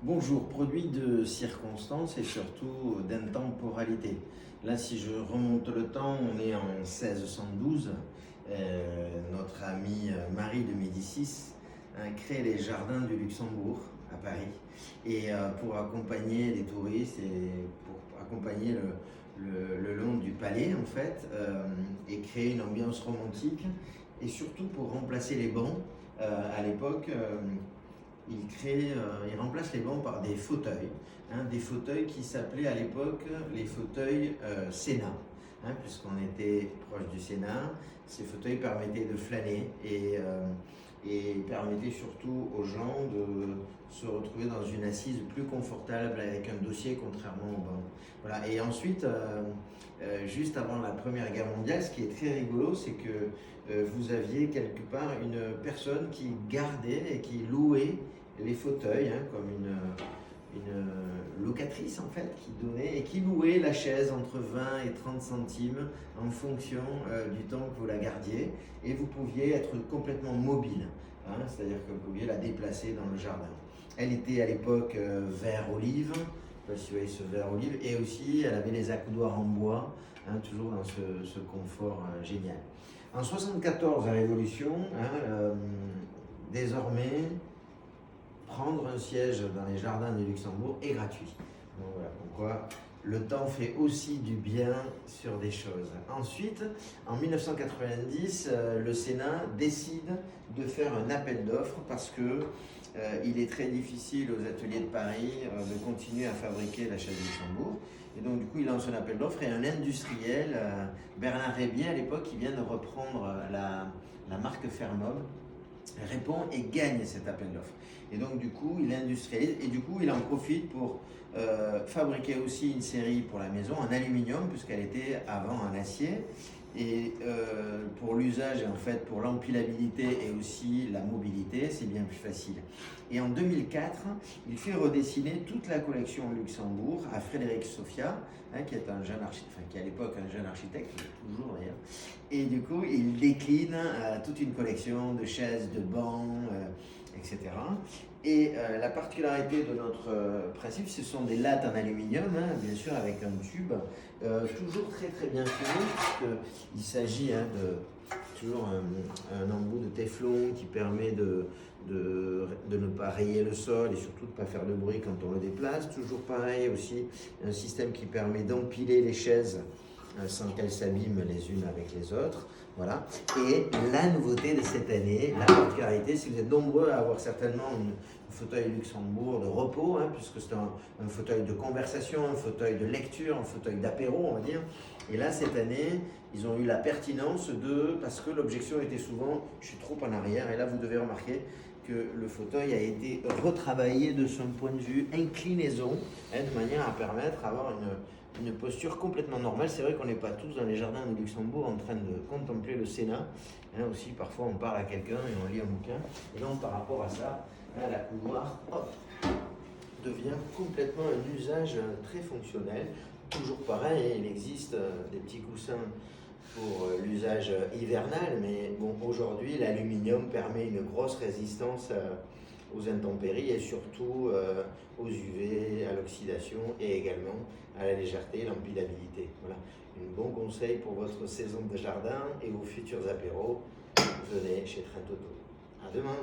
Bonjour, produit de circonstance et surtout d'intemporalité. Là, si je remonte le temps, on est en 1612. Notre amie Marie de Médicis crée les jardins du Luxembourg à Paris. Et pour accompagner les touristes et pour accompagner le long du palais, en fait, et créer une ambiance romantique. Et surtout pour remplacer les bancs, à l'époque, il remplace les bancs par des fauteuils, des fauteuils qui s'appelaient à l'époque les fauteuils Sénat, puisqu'on était proche du Sénat. Ces fauteuils permettaient de flâner et permettaient surtout aux gens de se retrouver dans une assise plus confortable avec un dossier contrairement au banc. Voilà. Et ensuite, juste avant la Première Guerre mondiale, ce qui est très rigolo, c'est que vous aviez quelque part une personne qui gardait et qui louait les fauteuils, comme une locatrice en fait, qui donnait et qui louait la chaise entre 20 et 30 centimes en fonction du temps que vous la gardiez, et vous pouviez être complètement mobile, c'est-à-dire que vous pouviez la déplacer dans le jardin. Elle était à l'époque vert olive, je ne sais pas si vous voyez ce vert olive, et aussi elle avait les accoudoirs en bois, toujours dans ce confort génial. En 74, la Révolution, désormais, prendre un siège dans les jardins du Luxembourg est gratuit. Donc voilà, pourquoi le temps fait aussi du bien sur des choses. Ensuite, en 1990, le Sénat décide de faire un appel d'offres parce que il est très difficile aux ateliers de Paris de continuer à fabriquer la chaise du Luxembourg. Et donc du coup, il lance un appel d'offres et un industriel, Bernard Rébier à l'époque, qui vient de reprendre la marque Fermob, répond et gagne cet appel d'offres. Et donc du coup, il industrialise et du coup, il en profite pour fabriquer aussi une série pour la maison en aluminium, puisqu'elle était avant en acier. Et pour l'usage, en fait, pour l'empilabilité et aussi la mobilité, c'est bien plus facile. Et en 2004, il fait redessiner toute la collection Luxembourg à Frédéric Sophia, qui est un jeune architecte, enfin, qui à l'époque un jeune architecte, toujours d'ailleurs. Et du coup, il décline toute une collection de chaises, de bancs, etc. Et la particularité de notre principe, ce sont des lattes en aluminium, bien sûr avec un tube, toujours très très bien fini, puisqu'il s'agit de toujours un embout de téflon qui permet de ne pas rayer le sol et surtout de ne pas faire de bruit quand on le déplace. Toujours pareil aussi, un système qui permet d'empiler les chaises sans qu'elles s'abîment les unes avec les autres. Voilà. Et la nouveauté de cette année, la particularité, c'est que vous êtes nombreux à avoir certainement un fauteuil Luxembourg de repos, puisque c'est un fauteuil de conversation, un fauteuil de lecture, un fauteuil d'apéro, on va dire. Et là, cette année, ils ont eu la pertinence parce que l'objection était souvent, je suis trop en arrière, et là, vous devez remarquer que le fauteuil a été retravaillé de son point de vue inclinaison, de manière à permettre d'avoir une posture complètement normale. C'est vrai qu'on n'est pas tous dans les jardins de Luxembourg en train de contempler le Sénat. Aussi, parfois, on parle à quelqu'un et on lit un bouquin. Et donc, par rapport à ça, la couloir devient complètement un usage très fonctionnel. Toujours pareil, il existe des petits coussins pour l'usage hivernal, mais bon, aujourd'hui, l'aluminium permet une grosse résistance aux intempéries et surtout aux UV, à l'oxydation et également à la légèreté et l'empilabilité. Voilà, un bon conseil pour votre saison de jardin et vos futurs apéros. Venez chez Train Toto. À demain.